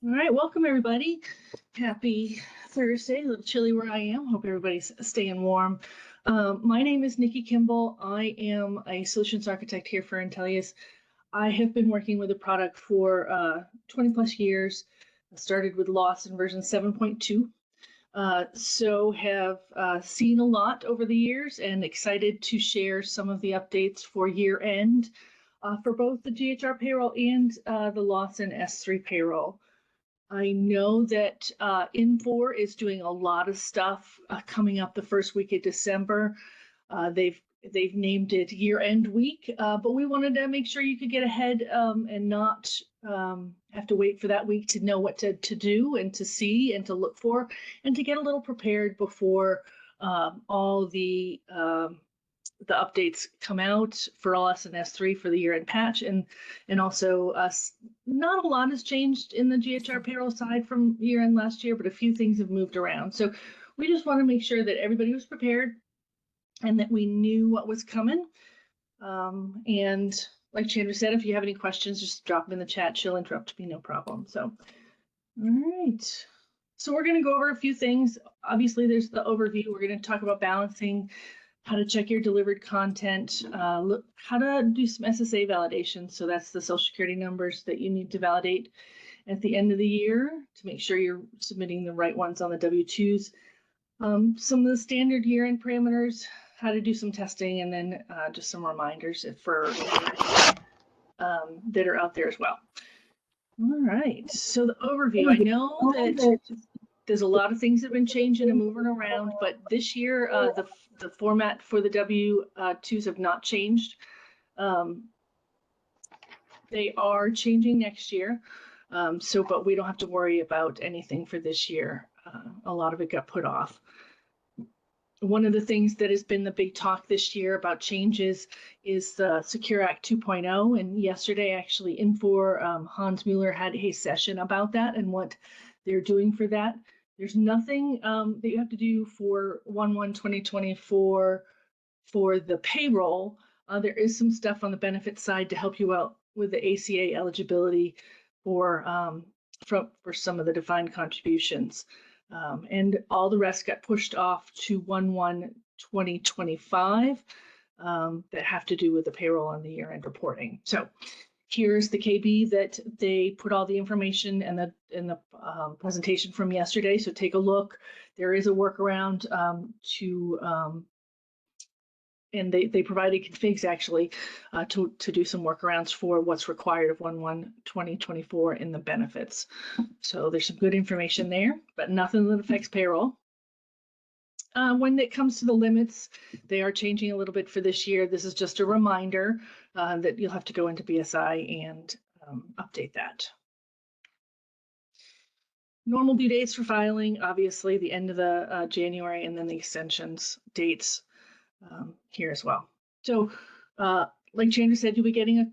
All right, welcome everybody. Happy Thursday. A little chilly where I am. Hope everybody's staying warm. My name is Nikki Kimball. I am a solutions architect here for Intellias. I have been working with the product for 20 plus years. I started with Lawson version 7.2. So have seen a lot over the years and excited to share some of the updates for year end for both the GHR payroll and the Lawson S3 payroll. I know that Infor is doing a lot of stuff coming up the first week of December. They've named it year-end week, but we wanted to make sure you could get ahead and not have to wait for that week to know what to do and to see and to look for and to get a little prepared before all the updates come out for us and S3 for the year-end patch, and also not a lot has changed in the GHR payroll side from year-end last year, but a few things have moved around. So we just want to make sure that everybody was prepared and that we knew what was coming. And like Chandra said, if you have any questions, just drop them in the chat. She'll interrupt me, no problem. So, all right. So we're going to go over a few things. Obviously, there's the overview. We're going to talk about balancing, how to check your delivered content, look, how to do some SSA validation. So that's the social security numbers that you need to validate at the end of the year to make sure you're submitting the right ones on the W-2s. Some of the standard year-end parameters, how to do some testing, and then just some reminders for that are out there as well. All right, so the overview. I know that there's a lot of things that have been changing and moving around, but this year the format for the W-2s have not changed. They are changing next year, but we don't have to worry about anything for this year. A lot of it got put off. One of the things that has been the big talk this year about changes is the Secure Act 2.0. And yesterday, actually, Infor, Hans Mueller had a session about that and what they're doing for that. There's nothing that you have to do for 1/1/2024 for the payroll. There is some stuff on the benefit side to help you out with the ACA eligibility for some of the defined contributions. And all the rest got pushed off to 1/1/2025 that have to do with the payroll and the year-end reporting. So here's the KB that they put all the information in the presentation from yesterday. So take a look. There is a workaround and they provided configs actually to do some workarounds for what's required of 1/1/2024 in the benefits. So there's some good information there, but nothing that affects payroll. When it comes to the limits, they are changing a little bit for this year. This is just a reminder that you'll have to go into BSI and update that. Normal due dates for filing, obviously the end of the January, and then the extensions dates here as well. So like Chandra said, you'll be getting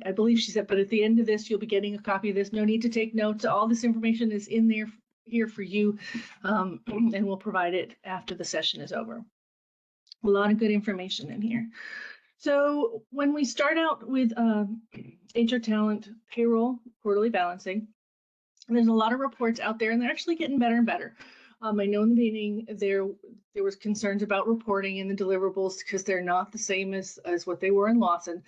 I believe she said, but at the end of this, you'll be getting a copy of this. No need to take notes. All this information is in there here for you, and we'll provide it after the session is over. A lot of good information in here. So when we start out with HR Talent Payroll Quarterly Balancing, there's a lot of reports out there, and they're actually getting better and better. I know in the beginning there was concerns about reporting in the deliverables because they're not the same as what they were in Lawson,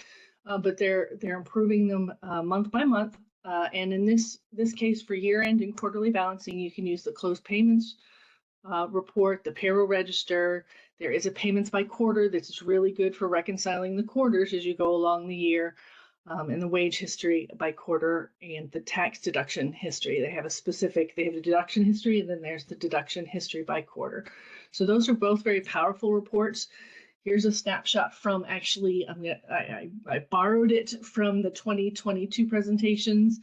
but they're improving them month by month. And in this case, for year-end and quarterly balancing, you can use the closed payments report, the payroll register. There is a payments by quarter that's really good for reconciling the quarters as you go along the year, and the wage history by quarter and the tax deduction history. They have the deduction history, and then there's the deduction history by quarter. So those are both very powerful reports. Here's a snapshot from actually, I borrowed it from the 2022 presentations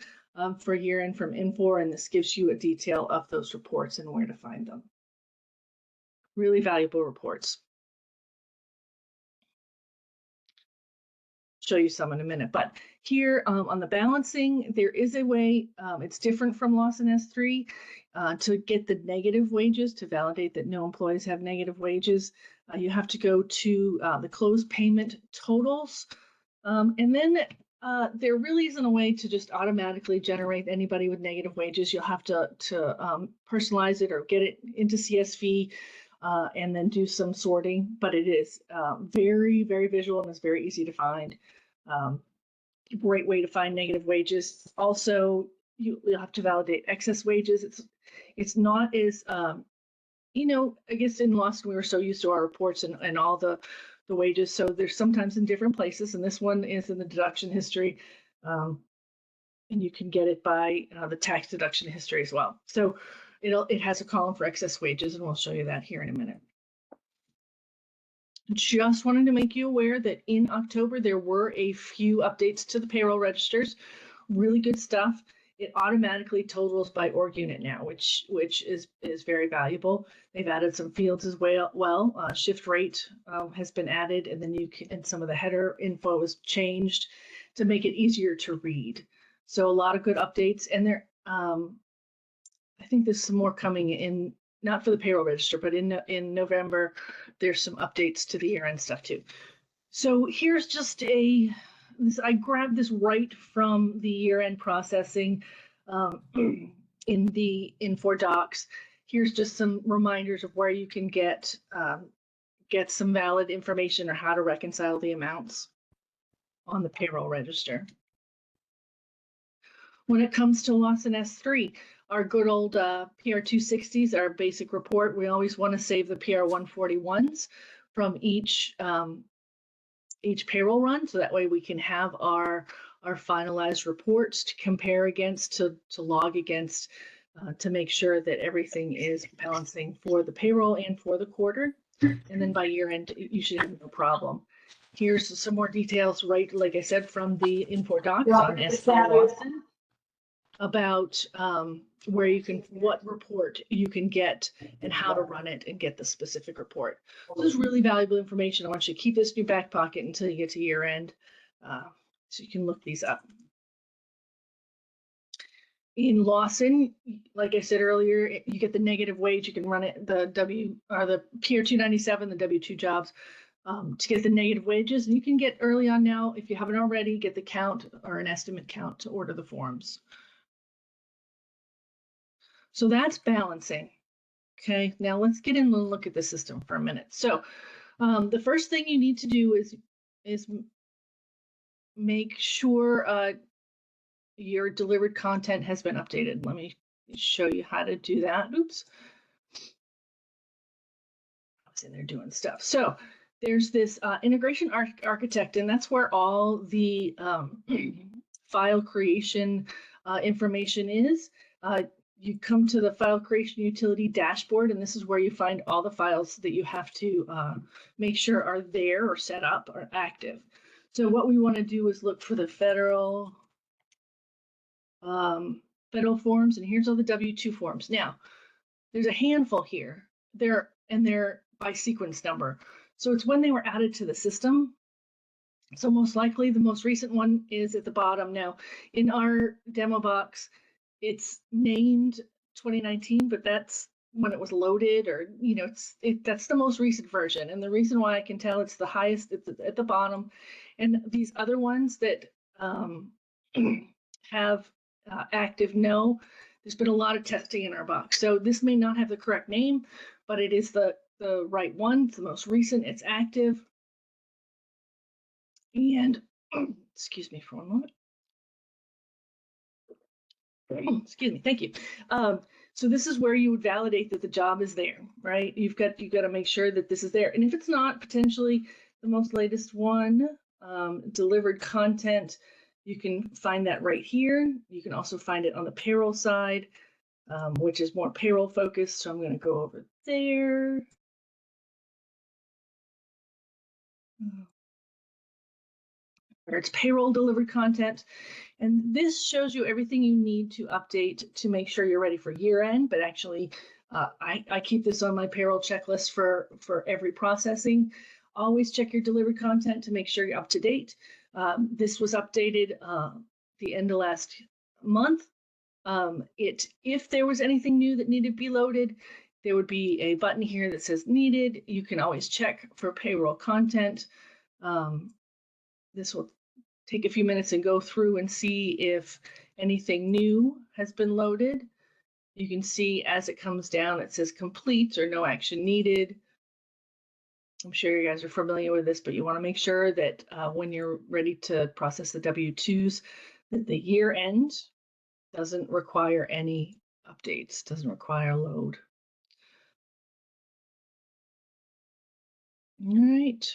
for year-end from Infor, and this gives you a detail of those reports and where to find them. Really valuable reports. Show you some in a minute, but here on the balancing, there is a way, it's different from Lawson S3 to get the negative wages, to validate that no employees have negative wages. You have to go to the closed payment totals, and then There really isn't a way to just automatically generate anybody with negative wages. You'll have to personalize it or get it into CSV and then do some sorting. But it is very, very visual and it's very easy to find. Great way to find negative wages. Also, you'll have to validate excess wages. It's not as I guess in Lawson we were so used to our reports and all the wages. So there's sometimes in different places, and this one is in the deduction history, and you can get it by the tax deduction history as well. So it has a column for excess wages, and we'll show you that here in a minute. Just wanted to make you aware that in October there were a few updates to the payroll registers. Really good stuff. It automatically totals by org unit now, which is very valuable. They've added some fields as well. Shift rate has been added, and then and some of the header info was changed to make it easier to read. So a lot of good updates, and there I think there's some more coming in, not for the payroll register, but in November there's some updates to the year-end stuff too. So here's just I grabbed this right from the year-end processing in the Infor docs. Here's just some reminders of where you can get some valid information or how to reconcile the amounts on the payroll register. When it comes to Lawson S3, our good old PR 260s, our basic report, we always want to save the PR 141s from each payroll run, so that way we can have our finalized reports to compare against, to log against, to make sure that everything is balancing for the payroll and for the quarter. And then by year end, you should have no problem. Here's some more details, right, like I said, from the Infor docs on S3 Lawson about what report you can get and how to run it and get the specific report. So this is really valuable information. I want you to keep this in your back pocket until you get to year end, so you can look these up. In Lawson, like I said earlier, you get the negative wage. You can run it the PR 297, the W2 jobs, to get the negative wages, and you can get early on now, if you haven't already, get the count or an estimate count to order the forms. So that's balancing. Okay, now let's get in and look at the system for a minute. So the first thing you need to do is make sure your delivered content has been updated. Let me show you how to do that. Oops. I was in there doing stuff. So there's this integration architect, and that's where all the file creation information is. You come to the file creation utility dashboard, and this is where you find all the files that you have to make sure are there or set up or active. So what we want to do is look for the federal forms, and here's all the W2 forms. Now, there's a handful here. They're by sequence number. So it's when they were added to the system. So most likely the most recent one is at the bottom. Now, in our demo box, it's named 2019, but that's when it was loaded, or that's the most recent version. And the reason why I can tell it's the highest at the bottom, and these other ones that have active no, there's been a lot of testing in our box. So this may not have the correct name, but it is the right one. It's the most recent. It's active. And excuse me for one moment. Excuse me, thank you. So this is where you would validate that the job is there, right? You've got to make sure that this is there. And if it's not, potentially the most latest one, delivered content, you can find that right here. You can also find it on the payroll side, which is more payroll focused. So I'm going to go over there. Where it's payroll delivered content. And this shows you everything you need to update to make sure you're ready for year end. But actually, I keep this on my payroll checklist for every processing. Always check your delivered content to make sure you're up to date. This was updated the end of last month. If there was anything new that needed to be loaded, there would be a button here that says needed. You can always check for payroll content. This will take a few minutes and go through and see if anything new has been loaded. You can see as it comes down, it says complete or no action needed. I'm sure you guys are familiar with this, but you want to make sure that when you're ready to process the W-2s, that the year end doesn't require any updates, doesn't require load. All right.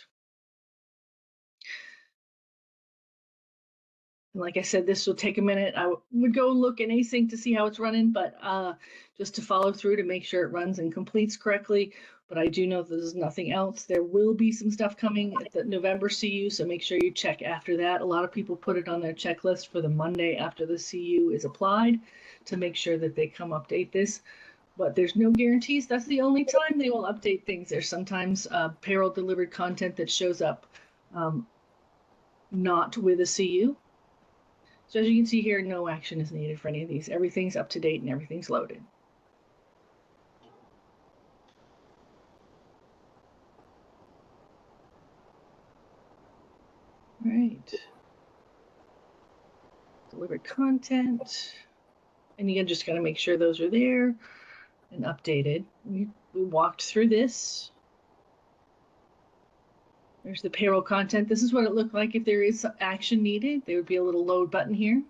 And like I said, this will take a minute. I would go look in async to see how it's running, but just to follow through to make sure it runs and completes correctly. But I do know that there's nothing else. There will be some stuff coming at the November CU, so make sure you check after that. A lot of people put it on their checklist for the Monday after the CU is applied to make sure that they come update this. But there's no guarantees. That's the only time they will update things. There's sometimes payroll delivered content that shows up not with a CU. So as you can see here, no action is needed for any of these. Everything's up to date and everything's loaded. All right. Delivered content. And you just got to make sure those are there and updated. We walked through this. There's the payroll content. This is what it looked like if there is action needed. There would be a little load button here.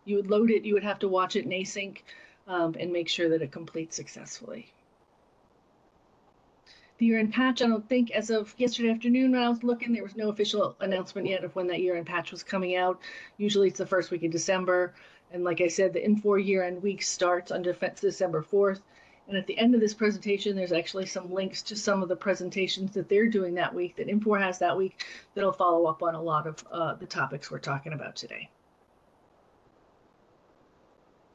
You would load it, you would have to watch it in async and make sure that it completes successfully. The year-end patch, I don't think as of yesterday afternoon when I was looking, there was no official announcement yet of when that year-end patch was coming out. Usually it's the first week of December. And like I said, the Infor year-end week starts on December 4th. And at the end of this presentation, there's actually some links to some of the presentations that they're doing that week, that Infor has that week, that'll follow up on a lot of the topics we're talking about today.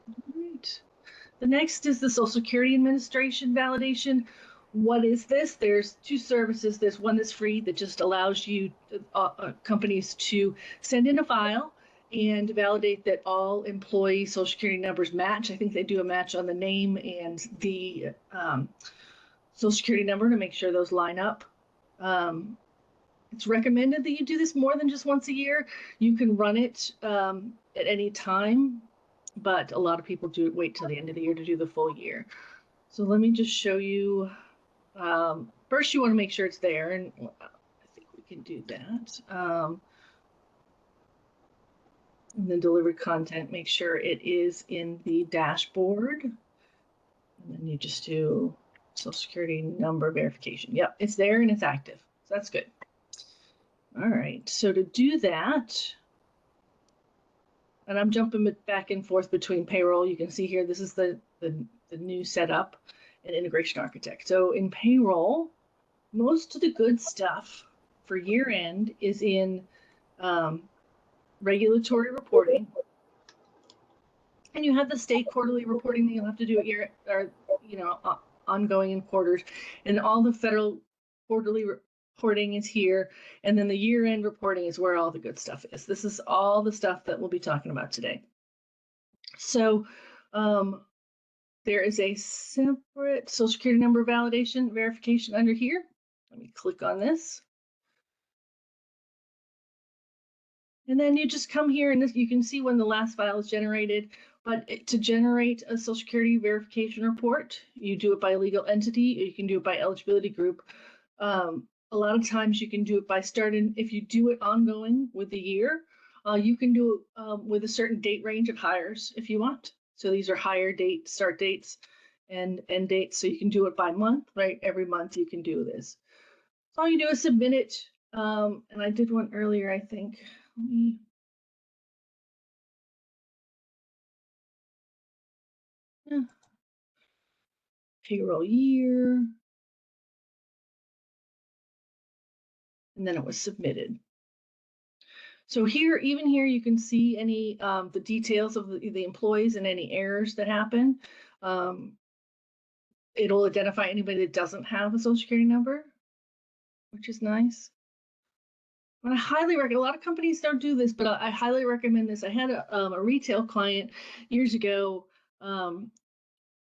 All right. The next is the Social Security Administration validation. What is this? There's two services. There's one that's free that just allows you companies to send in a file and validate that all employee Social Security numbers match. I think they do a match on the name and the Social Security number to make sure those line up. It's recommended that you do this more than just once a year. You can run it at any time, but a lot of people wait till the end of the year to do the full year. So let me just show you. First, you want to make sure it's there, and I think we can do that. And then delivered content, make sure it is in the dashboard. And then you just do Social Security number verification. Yep, it's there and it's active. So that's good. All right, so to do that, and I'm jumping back and forth between payroll. You can see here, this is the new setup and integration architect. So in payroll, most of the good stuff for year end is in regulatory reporting. And you have the state quarterly reporting that you'll have to do at ongoing in quarters. And all the federal quarterly reporting is here. And then the year end reporting is where all the good stuff is. This is all the stuff that we'll be talking about today. So there is a separate Social Security number validation verification under here. Let me click on this. And then you just come here and you can see when the last file is generated. But to generate a Social Security verification report, you do it by legal entity, or you can do it by eligibility group. A lot of times you can do it by starting, if you do it ongoing with the year, you can do it with a certain date range of hires if you want. So these are hire date, start dates, and end dates. So you can do it by month, right? Every month you can do this. So all you do is submit it. And I did one earlier, I think. Let me... Yeah. Payroll year. And then it was submitted. So here, even here, you can see any the details of the employees and any errors that happen. It'll identify anybody that doesn't have a Social Security number, which is nice. And I highly recommend, a lot of companies don't do this, but I highly recommend this. I had a retail client years ago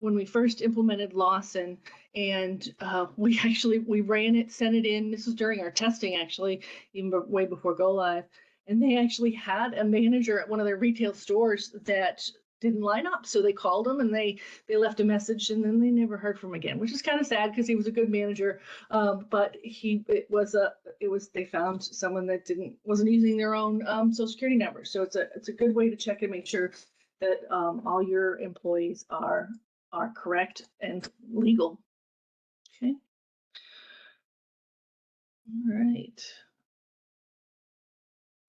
when we first implemented Lawson, and we ran it, sent it in. This was during our testing, actually, even way before go live. And they actually had a manager at one of their retail stores that didn't line up, so they called him and they left a message, and then they never heard from him again, which is kind of sad because he was a good manager. But they found someone that wasn't using their own social security number. So it's a good way to check and make sure that all your employees are correct and legal. Okay. All right.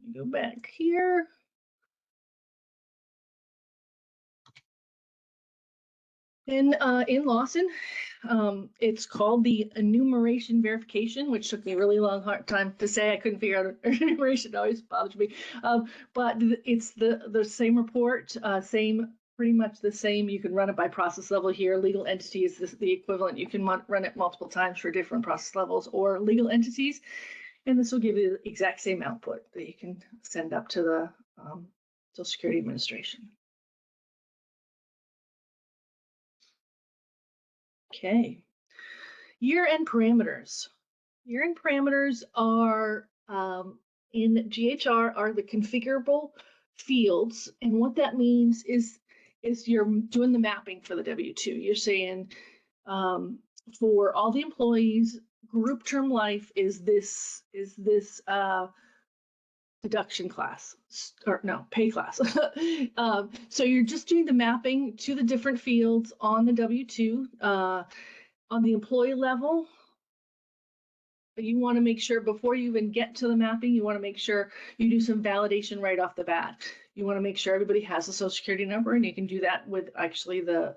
Let me go back here. In Lawson, it's called the enumeration verification, which took me a really hard time to say. I couldn't figure out enumeration. It always bothers me. But it's the same report, pretty much the same. You can run it by process level here. Legal entity is the equivalent. You can run it multiple times for different process levels or legal entities. And this will give you the exact same output that you can send up to the Social Security Administration. Okay. Year-end parameters. Year-end parameters are in GHR are the configurable fields, and what that means is you're doing the mapping for the W-2. You're saying for all the employees, group term life is this deduction class, or no, pay class. So you're just doing the mapping to the different fields on the W-2. On the employee level, you want to make sure before you even get to the mapping, you want to make sure you do some validation right off the bat. You want to make sure everybody has a social security number, and you can do that with actually the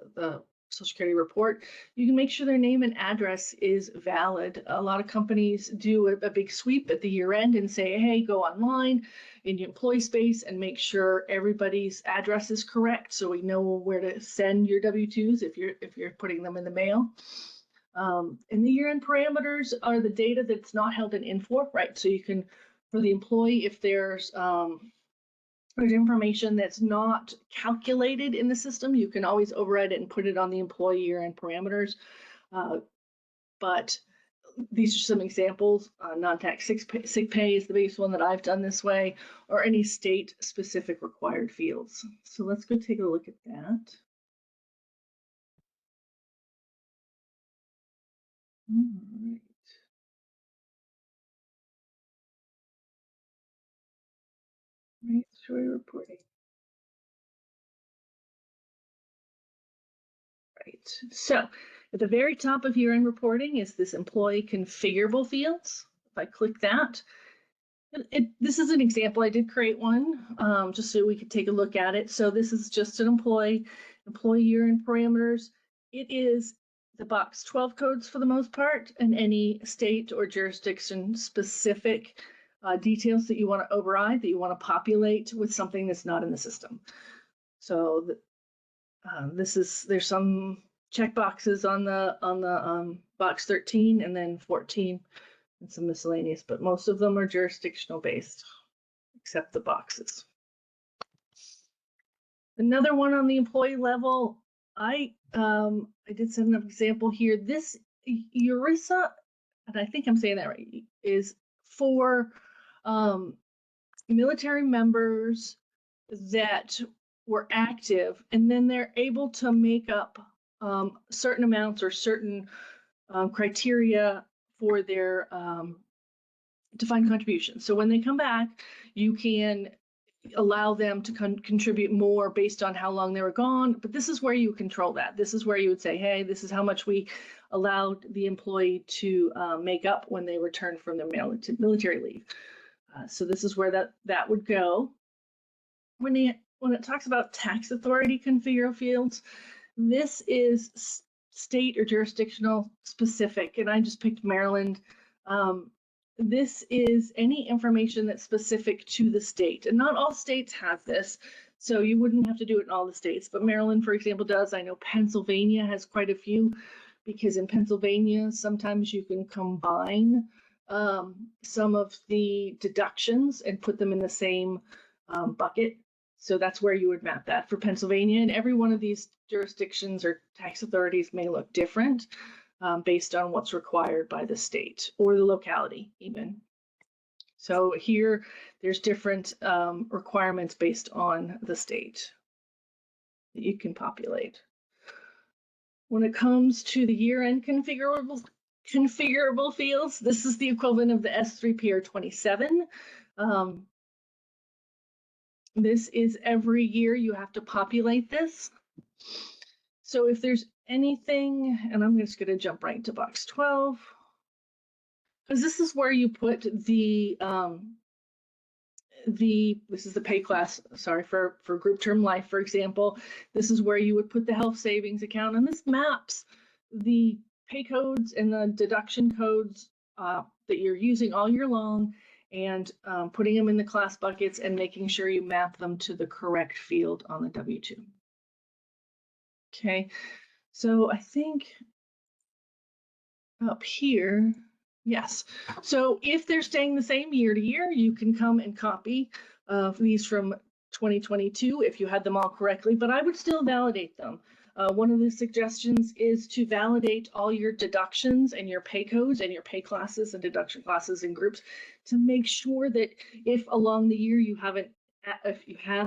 social security report. You can make sure their name and address is valid. A lot of companies do a big sweep at the year end and say, hey, go online in your employee space and make sure everybody's address is correct, so we know where to send your W-2s if you're putting them in the mail. And the year-end parameters are the data that's not held in Infor, right? So you can, for the employee, if there's information that's not calculated in the system, you can always override it and put it on the employee year-end parameters. But these are some examples. Non-tax sick pay is the biggest one that I've done this way, or any state-specific required fields. So let's go take a look at that. All right. Right, story reporting. Right. So at the very top of year-end reporting is this employee configurable fields. If I click that, this is an example. I did create one just so we could take a look at it. So this is just an employee year-end parameters. It is the box 12 codes for the most part, and any state or jurisdiction specific details that you want to override, that you want to populate with something that's not in the system. So there's some check boxes on the box 13 and then 14 and some miscellaneous, but most of them are jurisdictional based, except the boxes. Another one on the employee level, I did set an example here. This ERISA, and I think I'm saying that right, is for military members that were active, and then they're able to make up certain amounts or certain criteria for their defined contributions. So when they come back, you can allow them to contribute more based on how long they were gone. But this is where you control that. This is where you would say, hey, this is how much we allowed the employee to make up when they returned from their military leave. So this is where that would go. When it talks about tax authority configure fields, this is state or jurisdictional specific, and I just picked Maryland. This is any information that's specific to the state, and not all states have this, so you wouldn't have to do it in all the states, but Maryland, for example, does. I know Pennsylvania has quite a few, because in Pennsylvania, sometimes you can combine some of the deductions and put them in the same bucket. So that's where you would map that for Pennsylvania. And every one of these jurisdictions or tax authorities may look different based on what's required by the state or the locality even. So here, there's different requirements based on the state that you can populate. When it comes to the year-end configurable fields, this is the equivalent of the S3 PR27. This is every year you have to populate this. So if there's anything, and I'm just going to jump right to box 12, because this is where you put this is the pay class, sorry, for group term life, for example. This is where you would put the health savings account, and this maps the pay codes and the deduction codes that you're using all year long, and putting them in the class buckets and making sure you map them to the correct field on the W-2. Okay, so I think up here, yes. So if they're staying the same year to year, you can come and copy these from 2022 if you had them all correctly, but I would still validate them. One of the suggestions is to validate all your deductions and your pay codes and your pay classes and deduction classes and groups to make sure that if along the year you have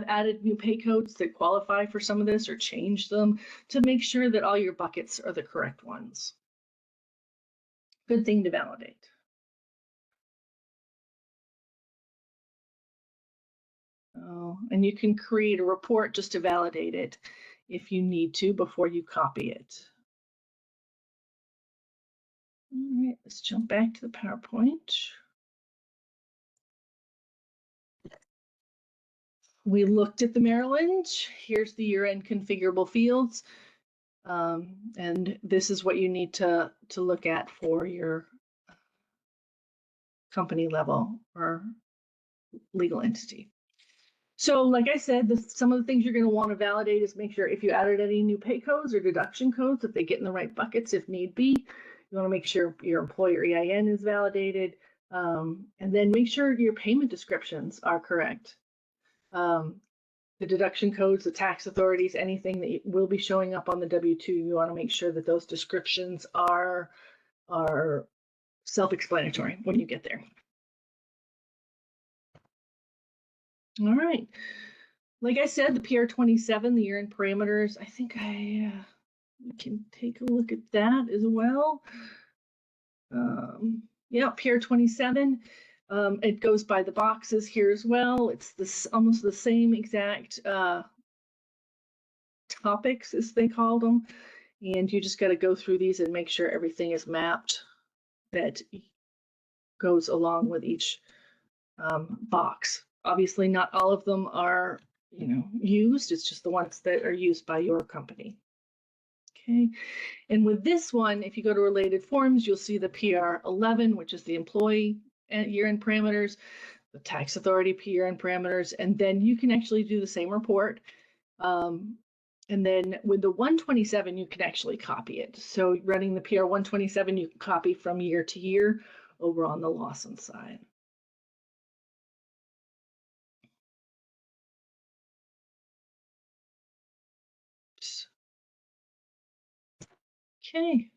added new pay codes that qualify for some of this or changed them, to make sure that all your buckets are the correct ones. Good thing to validate. Oh, and you can create a report just to validate it if you need to before you copy it. All right, let's jump back to the PowerPoint. We looked at the Maryland. Here's the year-end configurable fields. And this is what you need to look at for your company level or legal entity. So like I said, some of the things you're going to want to validate is make sure if you added any new pay codes or deduction codes, that they get in the right buckets if need be. You want to make sure your employer EIN is validated, and then make sure your payment descriptions are correct. The deduction codes, the tax authorities, anything that will be showing up on the W-2, you want to make sure that those descriptions are self-explanatory when you get there. All right. Like I said, the PR27, the year-end parameters, I think we can take a look at that as well. Yeah, PR27, it goes by the boxes here as well. It's almost the same exact topics as they called them. And you just got to go through these and make sure everything is mapped that goes along with each box. Obviously, not all of them are, used. It's just the ones that are used by your company. Okay, and with this one, if you go to related forms, you'll see the PR11, which is the employee year-end parameters, the tax authority year-end parameters, and then you can actually do the same report. And then with the 127, you can actually copy it. So running the PR 127, you can copy from year to year over on the Lawson side. Okay.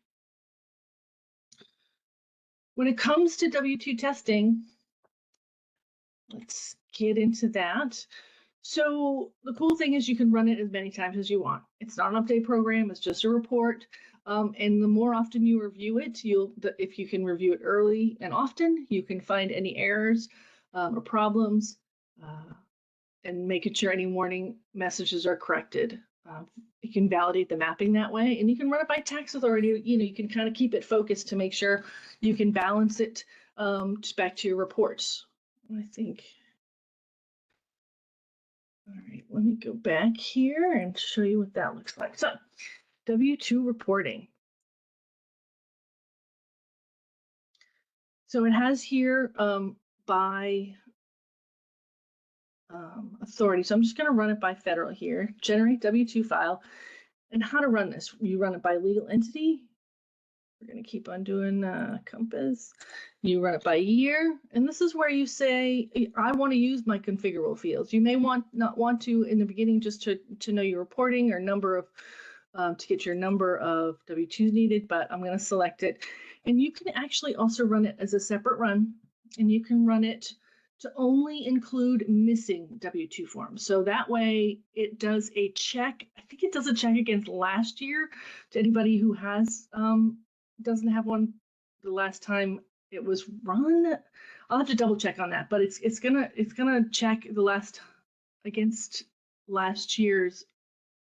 When it comes to W-2 testing, let's get into that. So the cool thing is you can run it as many times as you want. It's not an update program, it's just a report. And the more often you review it, if you can review it early and often, you can find any errors or problems and making sure any warning messages are corrected. You can validate the mapping that way, and you can run it by tax authority. You can kind of keep it focused to make sure you can balance it just back to your reports. I think. All right, let me go back here and show you what that looks like. So, W-2 reporting. So it has here by authority. So I'm just going to run it by federal here. Generate W-2 file. And how to run this? You run it by legal entity, We're going to keep on doing compass. You run it by year, and this is where you say, I want to use my configurable fields. You may not want to in the beginning just to know your reporting or number of, to get your number of W-2s needed, but I'm going to select it. And you can actually also run it as a separate run, and you can run it to only include missing W-2 forms. So that way it does a check. I think it does a check against last year to anybody who has doesn't have one the last time it was run. I'll have to double check on that, but it's gonna check the last against last year's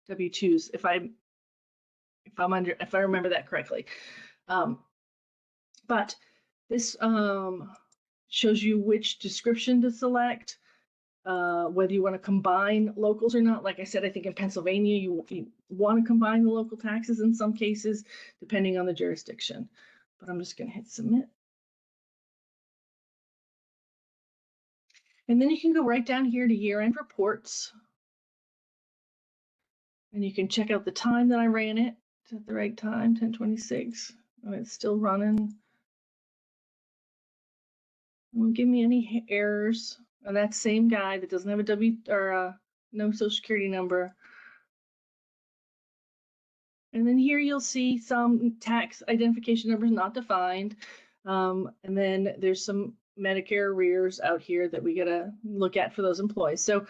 W-2s if I remember that correctly. But this shows you which description to select, whether you want to combine locals or not. Like I said, I think in Pennsylvania, you want to combine the local taxes in some cases, depending on the jurisdiction. But I'm just going to hit submit. And then you can go right down here to year-end reports. And you can check out the time that I ran it. It's at the right time, 10:26. Oh, it's still running. It won't give me any errors. And that same guy that doesn't have a W or no social security number. And then here you'll see some tax identification numbers not defined. And then there's some Medicare arrears out here that we gotta look at for those employees. So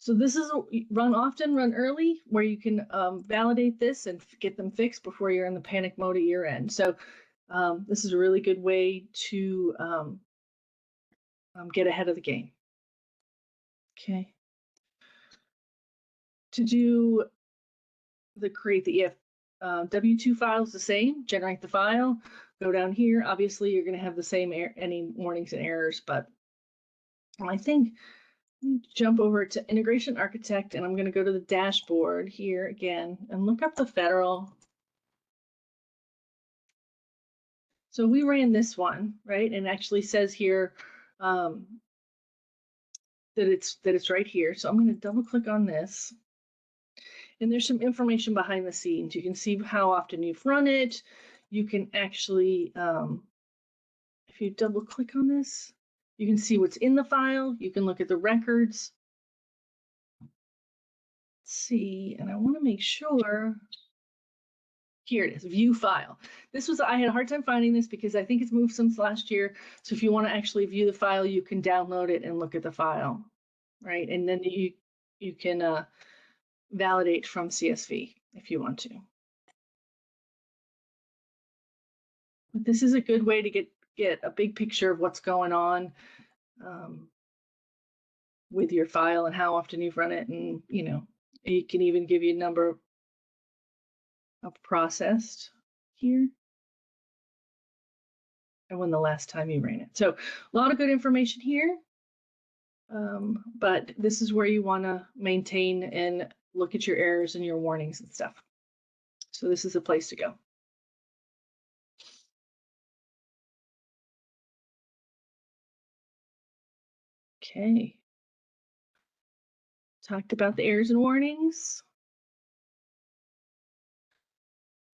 this is a run often, run early, where you can validate this and get them fixed before you're in the panic mode at year end. So this is a really good way to get ahead of the game. Okay. To do create the EF W-2 file is the same, generate the file, go down here. Obviously, you're going to have the same any warnings and errors, but I think jump over to Integration Architect, and I'm going to go to the dashboard here again and look up the federal. So we ran this one, right? And it actually says here that it's right here. So I'm going to double click on this. And there's some information behind the scenes. You can see how often you've run it. You can actually, if you double click on this, you can see what's in the file. You can look at the records. Let's see, and I want to make sure. Here it is, view file. I had a hard time finding this because I think it's moved since last year. So if you want to actually view the file, you can download it and look at the file, right? And then you can validate from CSV if you want to. But this is a good way to get a big picture of what's going on with your file and how often you've run it, and it can even give you a number of processed here and when the last time you ran it. So a lot of good information here, but this is where you want to maintain and look at your errors and your warnings and stuff. So this is a place to go. Okay. Talked about the errors and warnings.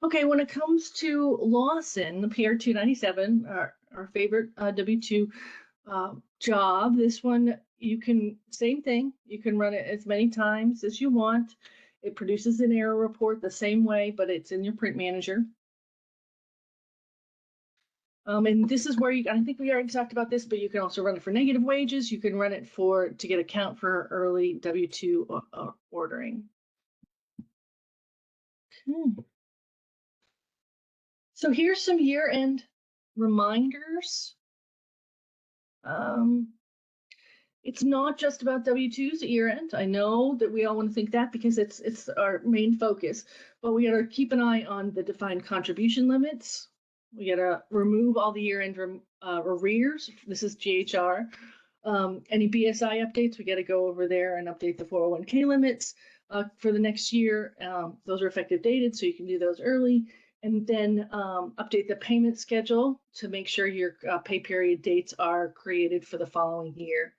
Okay, when it comes to Lawson, the PR 297, our favorite W-2 job, this one, same thing, you can run it as many times as you want. It produces an error report the same way, but it's in your print manager. And this is where I think we already talked about this, but you can also run it for negative wages. You can run it to get account for early W-2 ordering. Okay. So here's some year-end reminders. It's not just about W-2s at year-end. I know that we all want to think that because it's our main focus, but we got to keep an eye on the defined contribution limits. We got to remove all the year-end arrears. This is GHR. Any BSI updates, we got to go over there and update the 401k limits for the next year. Those are effective dated, so you can do those early. And then update the payment schedule to make sure your pay period dates are created for the following year.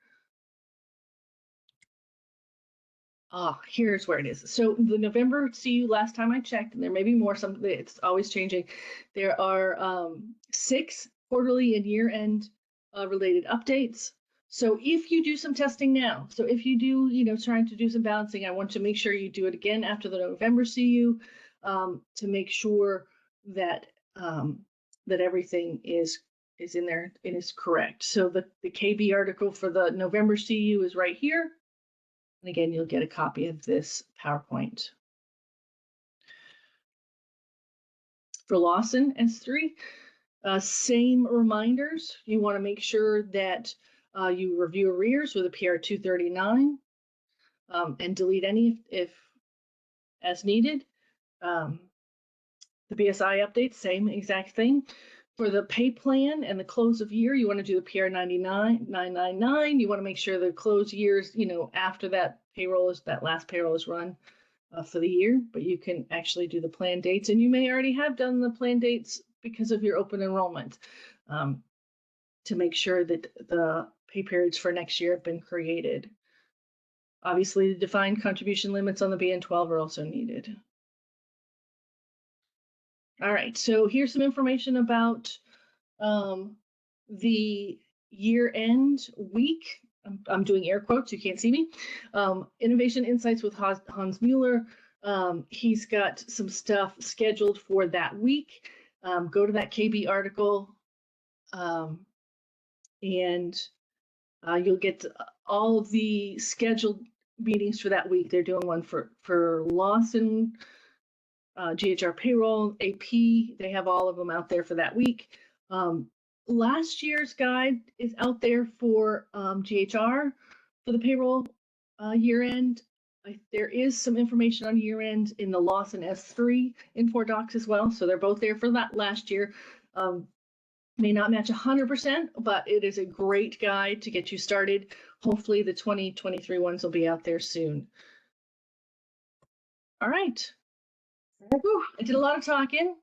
Here's where it is. So the November CU, last time I checked, and there may be more, something it's always changing. There are 6 quarterly and year-end related updates. So if you do some testing now, so if you do, trying to do some balancing, I want to make sure you do it again after the November CU to make sure that that everything is in there and is correct. So the KB article for the November CU is right here. And again, you'll get a copy of this PowerPoint. For Lawson S3, same reminders. You want to make sure that you review arrears with a PR 239 and delete any if as needed. The BSI updates, same exact thing. For the pay plan and the close of year, you want to do the PR 999. You want to make sure the close years, after that last payroll is run for the year, but you can actually do the plan dates, and you may already have done the plan dates because of your open enrollment to make sure that the pay periods for next year have been created. Obviously, the defined contribution limits on the BN12 are also needed. All right, so here's some information about the year-end week. I'm doing air quotes, you can't see me. Innovation Insights with Hans Mueller. He's got some stuff scheduled for that week. Go to that KB article and you'll get all of the scheduled meetings for that week. They're doing one for Lawson, GHR Payroll, AP. They have all of them out there for that week. Last year's guide is out there for GHR for the payroll year end. There is some information on year end in the Lawson S3 Infor docs as well. So they're both there for that last year. May not match 100%, but it is a great guide to get you started. Hopefully the 2023 ones will be out there soon. All right. Whew, I did a lot of talking.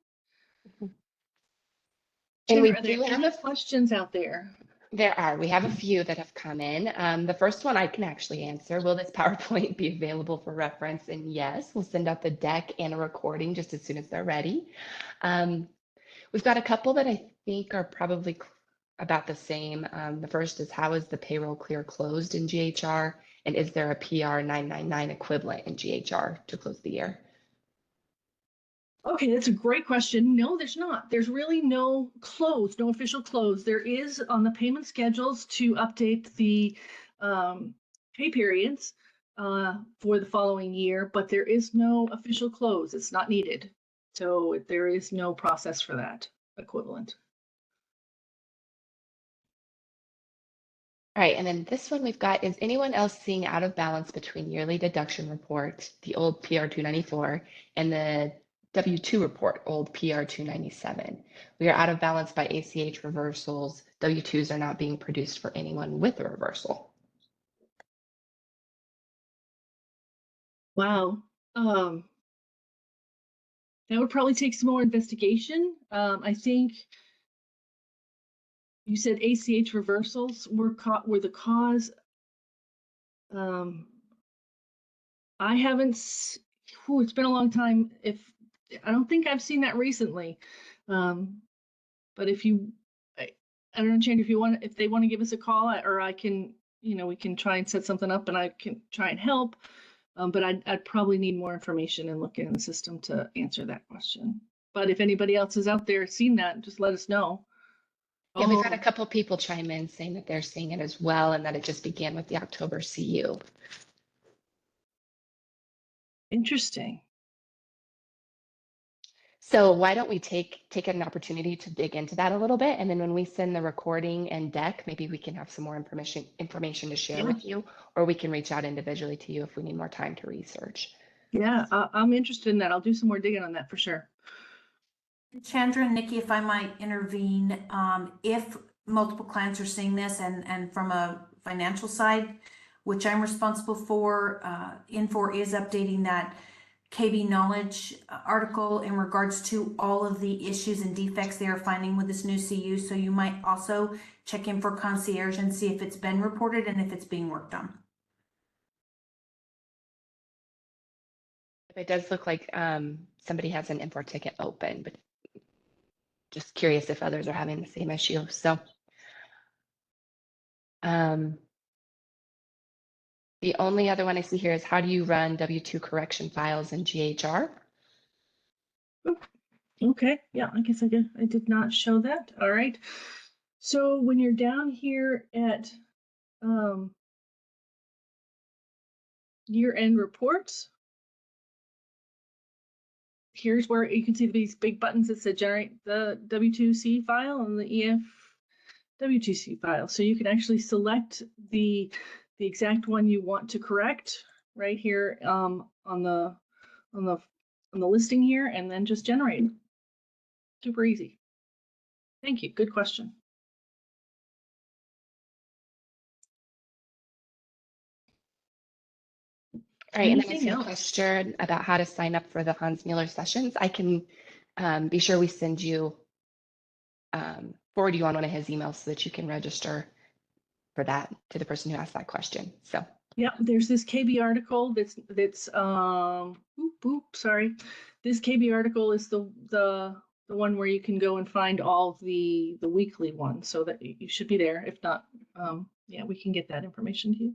And Are there any questions out there? There are. We have a few that have come in. The first one I can actually answer. Will this PowerPoint be available for reference? And yes, we'll send out the deck and a recording just as soon as they're ready. We've got a couple that I think are probably about the same. The first is, how is the payroll clear closed in GHR? And is there a PR 999 equivalent in GHR to close the year? Okay, that's a great question. No, there's not. There's really no close, no official close. There is on the payment schedules to update the pay periods for the following year, but there is no official close. It's not needed. So there is no process for that equivalent. All right, and then this one we've got, is anyone else seeing out of balance between yearly deduction report, the old PR 294, and the W2 report, old PR 297? We are out of balance by ACH reversals. W2s are not being produced for anyone with a reversal. Wow. That would probably take some more investigation. I think you said ACH reversals were the cause. I haven't. It's been a long time. I don't think I've seen that recently. But if you, I don't know, Chan, if they want to give us a call, or I can, we can try and set something up, and I can try and help. But I'd probably need more information and look in the system to answer that question. But if anybody else is out there seen that, just let us know. Yeah, we've had a couple people chime in saying that they're seeing it as well, and that it just began with the October CU. Interesting. So why don't we take an opportunity to dig into that a little bit, and then when we send the recording and deck, maybe we can have some more information to share with you, or we can reach out individually to you if we need more time to research. Yeah, I'm interested in that. I'll do some more digging on that for sure. Chandra and Nikki, if I might intervene, if multiple clients are seeing this, and from a financial side, which I'm responsible for, Infor is updating that KB Knowledge article in regards to all of the issues and defects they are finding with this new CU. So you might also check in for concierge and see if it's been reported and if it's being worked on. It does look like somebody has an Infor ticket open, but just curious if others are having the same issue. So the only other one I see here is how do you run W-2 correction files in GHR? Okay, yeah, I guess I did not show that. All right. So when you're down here at year-end reports, here's where you can see these big buttons that said generate the W2C file and the EF W2C file. So you can actually select the exact one you want to correct right here on the listing here, and then just generate. Super easy. Thank you. Good question. All right, and then I Anything see a else? question about how to sign up for the Hans Mueller sessions. I can be sure we send you, forward you on one of his emails so that you can register for that to the person who asked that question. So Yeah, there's this KB article that's sorry. This KB article is the one where you can go and find all the weekly ones, so that you should be there. If not, yeah, we can get that information to you.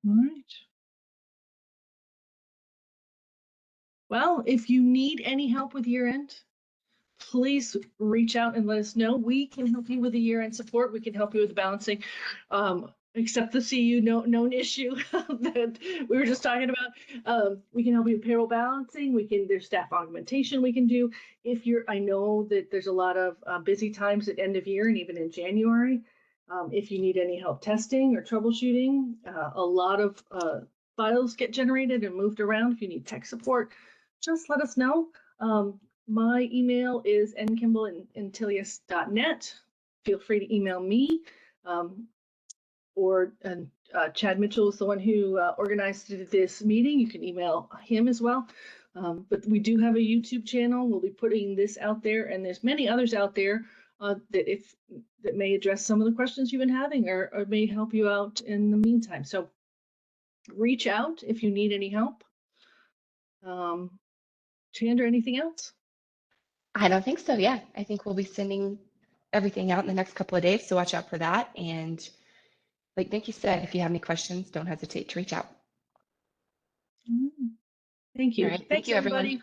All right. Well, if you need any help with year end, please reach out and let us know. We can help you with the year-end support. We can help you with the balancing. Except the CU known issue that we were just talking about. We can help you with payroll balancing. There's staff augmentation we can do. I know that there's a lot of busy times at end of year and even in January. If you need any help testing or troubleshooting, a lot of files get generated and moved around. If you need tech support, just let us know. My email is nkimble@intellias.net. Feel free to email me, or Chad Mitchell is the one who organized this meeting. You can email him as well. But we do have a YouTube channel. We'll be putting this out there, and there's many others out there that may address some of the questions you've been having, or may help you out in the meantime. So reach out if you need any help. Chandra, anything else? I don't think so. Yeah, I think we'll be sending everything out in the next couple of days. So watch out for that. And like Nikki said, if you have any questions, don't hesitate to reach out. Thank you. All right. Thanks, Thank you, everyone. everybody.